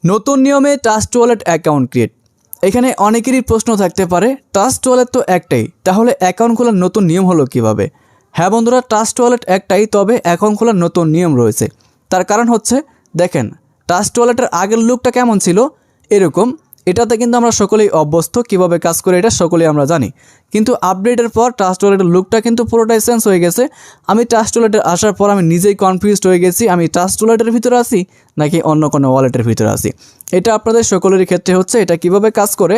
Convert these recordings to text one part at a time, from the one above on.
নতুন নিয়মে trust wallet account create. এখানে অনেকেরই প্রশ্ন থাকতে পারে, ট্রাস্ট ওয়ালেট তো একটাই, তাহলে অ্যাকাউন্ট খোলার নতুন নিয়ম হলো কিভাবে? হ্যাঁ বন্ধুরা, ট্রাস্ট ওয়ালেট একটাই, তবে অ্যাকাউন্ট খোলার নতুন নিয়ম রয়েছে। তার কারণ হচ্ছে, দেখেন ট্রাস্ট ওয়ালেটের আগের লুকটা কেমন ছিল, এরকম। এটাতে কিন্তু আমরা সকলেই অভ্যস্ত, কীভাবে কাজ করে এটা সকলেই আমরা জানি। কিন্তু আপডেটের পর ট্রাস্ট ওয়ালেটের লুকটা কিন্তু পুরোটাই চেঞ্জ হয়ে গেছে। আমি ট্রাস্ট ওয়ালেটে আসার পর আমি নিজেই কনফিউজড হয়ে গেছি, আমি ট্রাস্ট ওয়ালেটের ভিতরে আছি নাকি অন্য কোনো ওয়ালেটের ভিতরে আছি। এটা আপনাদের সকলেরই ক্ষেত্রে হচ্ছে, এটা কিভাবে কাজ করে।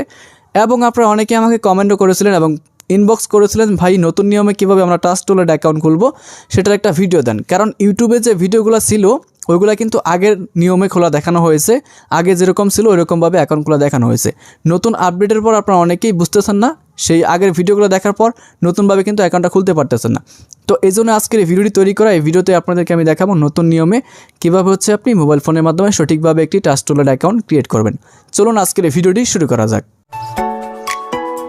এবং আপনারা অনেকে আমাকে কমেন্টও করেছিলেন এবং ইনবক্স করেছিলেন, ভাই নতুন নিয়মে কীভাবে আমরা ট্রাস্ট ওয়ালেট অ্যাকাউন্ট খুলবো সেটার একটা ভিডিও দেন। কারণ ইউটিউবে যে ভিডিওগুলো ছিল ওইগুলো কিন্তু আগের নিয়মে খোলা দেখানো হয়েছে, আগে যেরকম ছিল ওইরকমভাবে অ্যাকাউন্ট খোলা দেখানো হয়েছে। নতুন আপডেটের পর আপনারা অনেকেই বুঝতেছেন না, সেই আগের ভিডিওগুলো দেখার পর নতুনভাবে কিন্তু অ্যাকাউন্টটা খুলতে পারতেছেন না। তো এই জন্য আজকের এই ভিডিওটি তৈরি করা। এই ভিডিওতে আপনাদেরকে আমি দেখাবো নতুন নিয়মে কীভাবে হচ্ছে আপনি মোবাইল ফোনের মাধ্যমে সঠিকভাবে একটি ট্রাস্ট ওয়ালেট অ্যাকাউন্ট ক্রিয়েট করবেন। চলুন আজকের এই ভিডিওটি শুরু করা যাক।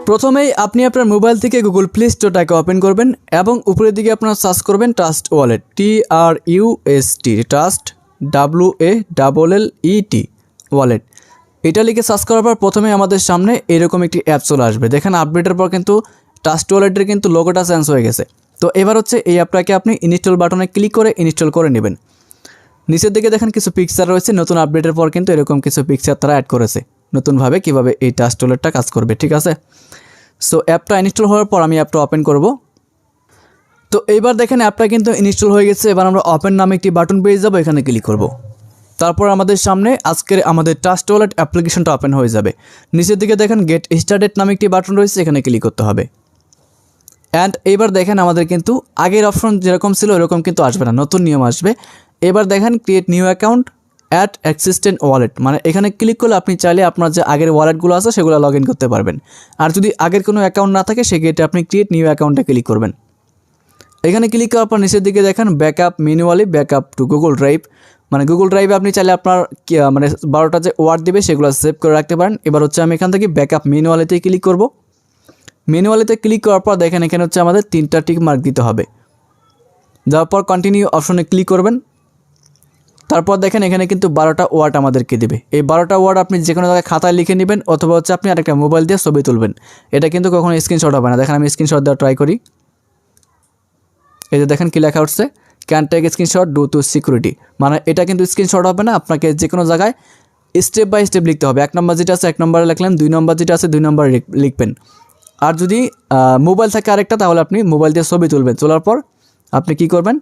প্রথমেই আপনি আপনার মোবাইল থেকে গুগল প্লে স্টোরটাকে ওপেন করবেন এবং উপরের দিকে আপনারা সার্চ করবেন trust wallet, TRUST, trust WALLET wallet. এটা লিখে সার্চ করার পর প্রথমে আমাদের সামনে এরকম একটি অ্যাপ চলে আসবে। দেখেন আপডেটের পর কিন্তু ট্রাস্ট ওয়ালেটের কিন্তু লোগোটা চেঞ্জ হয়ে গেছে। তো এবার হচ্ছে এই অ্যাপটাকে আপনি ইনস্টল বাটনে ক্লিক করে ইনস্টল করে নেবেন। নিচের দিকে দেখেন কিছু পিকচার রয়েছে, নতুন আপডেটের পর কিন্তু এরকম কিছু পিকচার তারা অ্যাড করেছে নতুনভাবে কীভাবে এই ট্রাস্ট ওয়ালেটটা কাজ করবে, ঠিক আছে। সো অ্যাপটা ইনস্টল হওয়ার পর আমি অ্যাপটা ওপেন করব। তো এইবার দেখেন অ্যাপটা কিন্তু ইনস্টল হয়ে গেছে। এবার আমরা ওপেন নামে একটি বাটন পেয়ে যাবো, এখানে ক্লিক করব। তারপর আমাদের সামনে আজকের আমাদের ট্রাস্ট ওয়ালেট অ্যাপ্লিকেশনটা ওপেন হয়ে যাবে। নিচের দিকে দেখেন গেট স্টার্টেড নামে একটি বাটন রয়েছে, এখানে ক্লিক করতে হবে। অ্যান্ড এইবার দেখেন আমাদের কিন্তু আগের অপশন যেরকম ছিল ওরকম কিন্তু আসবে না, নতুন নিয়ম আসবে। এবার দেখেন create new account at existent wallet, মানে এখানে ক্লিক করলে আপনি চাইলে আপনার যে আগের ওয়ালেটগুলো আছে সেগুলো লগ ইন করতে পারবেন। আর যদি আগের কোনো অ্যাকাউন্ট না থাকে সেক্ষেত্রে আপনি ক্রিয়েট নিউ অ্যাকাউন্টে ক্লিক করবেন। এখানে ক্লিক করার পর নিচের দিকে দেখেন backup manually backup two Google drive, মানে গুগল ড্রাইভে আপনি চাইলে আপনার মানে 12টা যে ওয়ার্ড দেবে সেগুলো সেভ করে রাখতে পারেন। এবার হচ্ছে আমি এখান থেকে ব্যাকআপ ম্যানুয়ালিতে ক্লিক করব। ম্যানুয়ালিতে ক্লিক করার পর দেখেন এখানে হচ্ছে আমাদের 3টা টিক মার্ক দিতে হবে। যাওয়ার পর কন্টিনিউ অপশনে ক্লিক করবেন। তারপর দেখেন এখানে কিন্তু 12টা ওয়ার্ড আমাদেরকে দেবে। এই 12টা ওয়ার্ড আপনি যে কোনো জায়গায় খাতায় লিখে নেবেন অথবা হচ্ছে আপনি আরেকটা মোবাইল দিয়ে ছবি তুলবেন। এটা কিন্তু কখনো স্ক্রিনশট হবে না। দেখেন আমি স্ক্রিনশট দেওয়া ট্রাই করি। এই যে দেখেন কি লেখা উঠছে, can take screenshot due to security, মানে এটা কিন্তু স্ক্রিনশট হবে না, আপনাকে যে কোনো জায়গায় স্টেপ বাই স্টেপ লিখতে হবে। 1 নম্বর যেটা আছে 1 নম্বরে লিখলেন, 2 নম্বর যেটা আছে 2 নম্বরে লিখবেন। আর যদি মোবাইল থাকে আরেকটা, তাহলে আপনি মোবাইল দিয়ে ছবি তুলবেন। তোলার পর আপনি কি করবেন,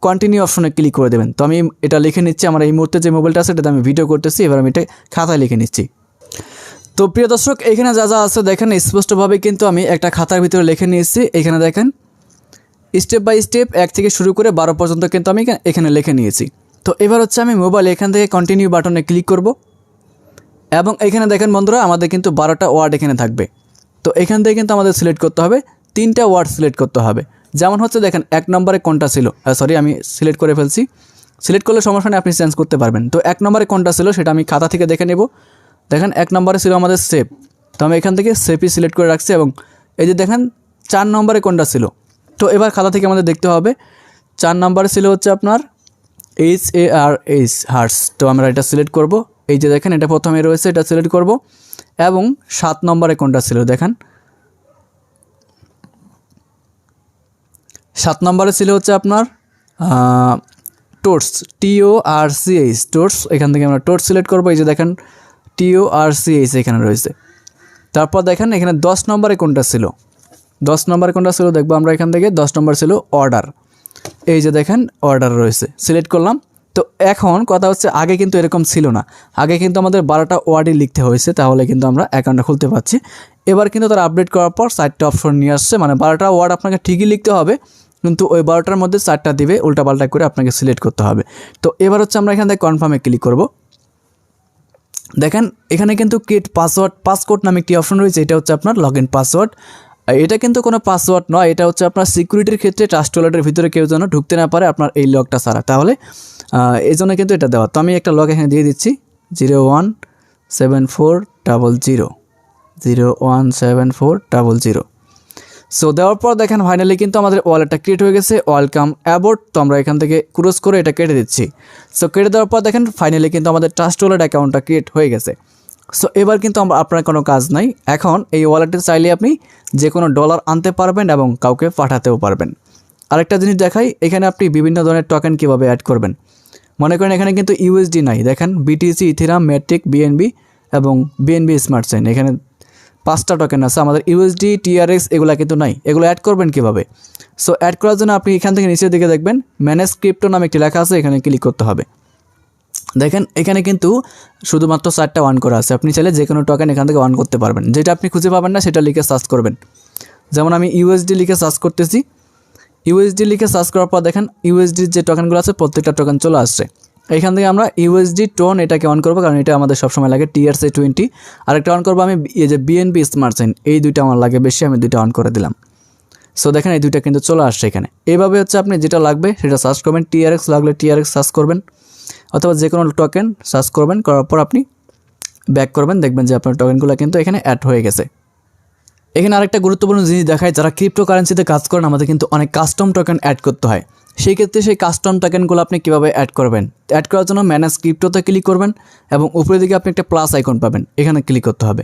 কন্টিনিউ অপশনে ক্লিক করে দেবেন। তো আমি এটা লিখে নিচ্ছি, আমার এই মুহূর্তে যে মোবাইলটা আছে এটাতে আমি ভিডিও করতেছি, এবার আমি এটা খাতায় লিখে নিচ্ছি। তো প্রিয় দর্শক, এখানে যা যা আছে দেখেন স্পষ্টভাবে কিন্তু আমি একটা খাতার ভিতরে লিখে নিয়েছি। এখানে দেখেন স্টেপ বাই স্টেপ 1 থেকে শুরু করে 12 পর্যন্ত কিন্তু আমি এখানে লিখে নিয়েছি। তো এবার হচ্ছে আমি মোবাইল এখান থেকে কন্টিনিউ বাটনে ক্লিক করব এবং এখানে দেখেন বন্ধুরা আমাদের কিন্তু 12টা ওয়ার্ড এখানে থাকবে। তো এখান থেকে কিন্তু আমাদের সিলেক্ট করতে হবে 3টা ওয়ার্ড সিলেক্ট করতে হবে। যেমন হচ্ছে দেখেন 1 নম্বরে কোনটা ছিল, সরি আমি সিলেক্ট করে ফেলছি। সিলেক্ট করলে সমস্যা নেই, আপনি চেঞ্জ করতে পারবেন। তো 1 নম্বরে কোনটা ছিল সেটা আমি খাতা থেকে দেখে নেব। দেখেন 1 নম্বরে ছিল আমাদের সেভ, তো আমি এখান থেকে সেভই সিলেক্ট করে রাখছি। এবং এই যে দেখেন 4 নম্বরে কোনটা ছিল, তো এবার খাতা থেকে আমাদের দেখতে হবে 4 নম্বরে ছিল হচ্ছে আপনার HARS হার্স, তো আমরা এটা সিলেক্ট করব। এই যে দেখেন এটা প্রথমে রয়েছে, এটা সিলেক্ট করব। এবং 7 নম্বরে কোনটা ছিল, দেখেন 7 নম্বরে ছিল হচ্ছে আপনার টোর্স, TORCH টোর্স, এখান থেকে আমরা টোর্স সিলেক্ট করব। এই যে দেখেন TORCH এখানে রয়েছে। তারপর দেখেন এখানে 10 নম্বরে কোনটা ছিল, 10 নম্বরে কোনটা ছিল দেখবো আমরা এখান থেকে। 10 নম্বর ছিল অর্ডার, এই যে দেখেন অর্ডার রয়েছে, সিলেক্ট করলাম। তো এখন কথা হচ্ছে আগে কিন্তু এরকম ছিল না, আগে কিন্তু আমাদের 12টা ওয়ার্ডই লিখতে হয়েছে, তাহলে কিন্তু আমরা অ্যাকাউন্টটা খুলতে পারছি। এবার কিন্তু তারা আপডেট করার পর 4টা অপশন নিয়ে আসছে, মানে 12টা ওয়ার্ড আপনাকে ঠিকই লিখতে হবে, কিন্তু ওই 12টার মধ্যে 4টা দিবে, উল্টাপাল্টা করে আপনাকে সিলেক্ট করতে হবে। তো এবার হচ্ছে আমরা এখান থেকে কনফার্মে ক্লিক করব। দেখেন এখানে কিন্তু ক্রিয়েট পাসওয়ার্ড নামে একটি অপশন রয়েছে, এটা হচ্ছে আপনার লগ ইন পাসওয়ার্ড। এটা কিন্তু কোনো পাসওয়ার্ড নয়, এটা হচ্ছে আপনার সিকিউরিটির ক্ষেত্রে ট্রাস্ট ওয়ালেটের ভিতরে কেউ যেন ঢুকতে না পারে আপনার এই লগটা ছাড়া, তাহলে এই জন্য কিন্তু এটা দেওয়া। তো আমি একটা লগ এখানে দিয়ে দিচ্ছি 0174000। সো দেওয়ার পর দেখেন ফাইনালি কিন্তু আমাদের ওয়ালেটটা ক্রিয়েট হয়ে গেছে, ওয়েলকাম অ্যাবোর্ড। তো আমরা এখান থেকে ক্রস করে এটা কেটে দিচ্ছি। সো কেটে দেওয়ার পর দেখেন ফাইনালি কিন্তু আমাদের ট্রাস্ট ওয়ালেট অ্যাকাউন্টটা ক্রিয়েট হয়ে গেছে। সো এবার কিন্তু আপনার কোনো কাজ নাই। এখন এই ওয়ালেটে চাইলে আপনি যে কোনো ডলার আনতে পারবেন এবং কাউকে পাঠাতেও পারবেন। আরেকটা জিনিস দেখাই, এখানে আপনি বিভিন্ন ধরনের টোকেন কীভাবে অ্যাড করবেন। মনে করেন এখানে কিন্তু ইউএসডি নাই, দেখেন বিটিসি, ইথেরিয়াম, ম্যাট্রিক, বিএনবি এবং বিএনবি স্মার্ট চেইন, এখানে 5টা টোকেন আছে। আমাদের ইউএসডি, টিআরএক্স এগুলো কিন্তু নাই। এগুলো অ্যাড করবেন কীভাবে? সো অ্যাড করার জন্য আপনি এখান থেকে নিচের দিকে দেখবেন ম্যানেজ ক্রিপ্টো নামে একটি লেখা আছে, এখানে ক্লিক করতে হবে। দেখেন এখানে কিন্তু শুধুমাত্র 4টা ওয়ান করা আছে। আপনি চাইলে যে কোনো টোকেন এখান থেকে ওয়ান করতে পারবেন। যেটা আপনি খুঁজে পাবেন না সেটা লিখে সার্চ করবেন। যেমন আমি ইউএসডি লিখে সার্চ করতেছি। ইউএসডি লিখে সার্চ করার পর দেখেন ইউএসডির যে টোকেনগুলো আছে প্রত্যেকটা টোকেন চলে আসছে। এখান থেকে আমরা ইউএসডি টোন এটাকে অন করবো, কারণ এটা আমাদের সবসময় লাগে। TRC20 আরেকটা অন করবো আমি, এই যে বিএনবি স্মার্ট চেইন, এই দুইটা আমার লাগে বেশি, আমি দুইটা অন করে দিলাম। সো দেখেন এই দুইটা কিন্তু চলে আসছে এখানে। এইভাবে হচ্ছে আপনি যেটা লাগবে সেটা সার্চ করবেন। TRX লাগলে TRX সার্চ করবেন, অথবা যে কোনো টোকেন সার্চ করবেন। করার পর আপনি ব্যাক করবেন, দেখবেন যে আপনার টোকেনগুলো কিন্তু এখানে অ্যাড হয়ে গেছে। এখানে আরেকটা গুরুত্বপূর্ণ জিনিস দেখায়, যারা ক্রিপ্টোকারেন্সিতে কাজ করেন আমাদের কিন্তু অনেক কাস্টম টোকেন অ্যাড করতে হয়। সেই ক্ষেত্রে সেই কাস্টম টোকেনগুলো আপনি কীভাবে অ্যাড করবেন? অ্যাড করার জন্য ম্যানেজ ক্রিপ্টোতে ক্লিক করবেন এবং উপরের দিকে আপনি একটা প্লাস আইকন পাবেন, এখানে ক্লিক করতে হবে।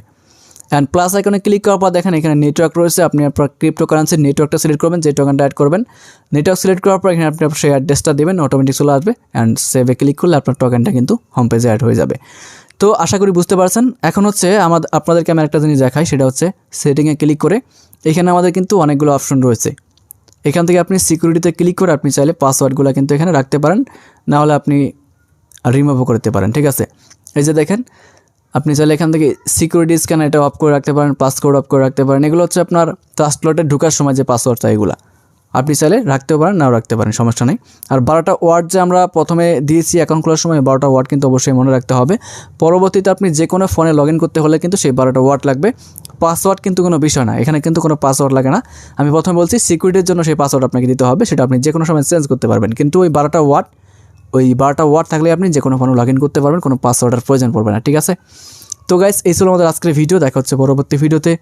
অ্যান্ড প্লাস আইকনে ক্লিক করার পর দেখেন এখানে নেটওয়ার্ক রয়েছে। আপনি আপনার ক্রিপ্টোকারেন্সির নেটওয়ার্কটা সিলেক্ট করবেন, যে টোকেনটা অ্যাড করবেন। নেটওয়ার্ক সিলেক্ট করার পর এখানে আপনি সেই অ্যাড্রেসটা দেবেন, অটোমেটিক চলে আসবে। অ্যান্ড সেভে ক্লিক করলে আপনার টোকেনটা কিন্তু হোম পেজে অ্যাড হয়ে যাবে। তো আশা করি বুঝতে পারছেন। এখন হচ্ছে আপনাদেরকে আমি একটা জিনিস দেখাই, সেটা হচ্ছে সেটিংয়ে ক্লিক করে এখানে আমাদের কিন্তু অনেকগুলো অপশন রয়েছে। এখান থেকে আপনি সিকিউরিটিতে ক্লিক করে আপনি চাইলে পাসওয়ার্ডগুলো কিন্তু এখানে রাখতে পারেন, না হলে আপনি রিমুভও করতে পারেন। ঠিক আছে, এই যে দেখেন আপনি চাইলে এখান থেকে সিকিউরিটি স্ক্যান এটা অফ করে রাখতে পারেন, পাসওয়ার্ড অফ করে রাখতে পারেন। এগুলো হচ্ছে আপনার ট্রাস্ট ওয়ালেটে ঢোকার সময় যে পাসওয়ার্ডটা, এগুলো আপনি চাইলে রাখতেও পারেন, নাও রাখতে পারেন, সমস্যা নেই। আর 12টা ওয়ার্ড যে আমরা প্রথমে দিয়েছি অ্যাকাউন্ট খোলার সময়, 12টা ওয়ার্ড কিন্তু অবশ্যই মনে রাখতে হবে। পরবর্তীতে আপনি যে কোনো ফোনে লগ ইন করতে হলে কিন্তু সেই 12টা ওয়ার্ড লাগবে। পাসওয়ার্ড কিন্তু কোনো বিষয় না, এখানে কিন্তু কোনো পাসওয়ার্ড লাগে না। আমি প্রথমে বলছি সিকিউরিটির জন্য সেই পাসওয়ার্ড আপনাকে দিতে হবে, সেটা আপনি যে কোনো সময় চেঞ্জ করতে পারবেন। কিন্তু ওই 12টা ওয়ার্ড থাকলে আপনি যে কোনো ফোনে লগ ইন করতে পারবেন, কোনো পাসওয়ার্ডের প্রয়োজন পড়বে না। ঠিক আছে, তো গাইস এই ছিল আমাদের আজকের ভিডিও। দেখা হচ্ছে পরবর্তী ভিডিওতে।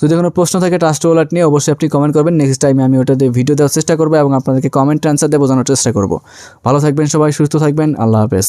যদি কোনো প্রশ্ন থাকে ট্রাস্ট ওয়ালেট নিয়ে অবশ্যই আপনি কমেন্ট করবেন। নেক্সট টাইমে আমি ওটাতে ভিডিও দেওয়ার চেষ্টা করবো এবং আপনাদেরকে কমেন্ট অ্যান্সার দিয়ে বোঝানোর চেষ্টা করব। ভালো থাকবেন সবাই, সুস্থ থাকবেন, আল্লাহ হাফেজ।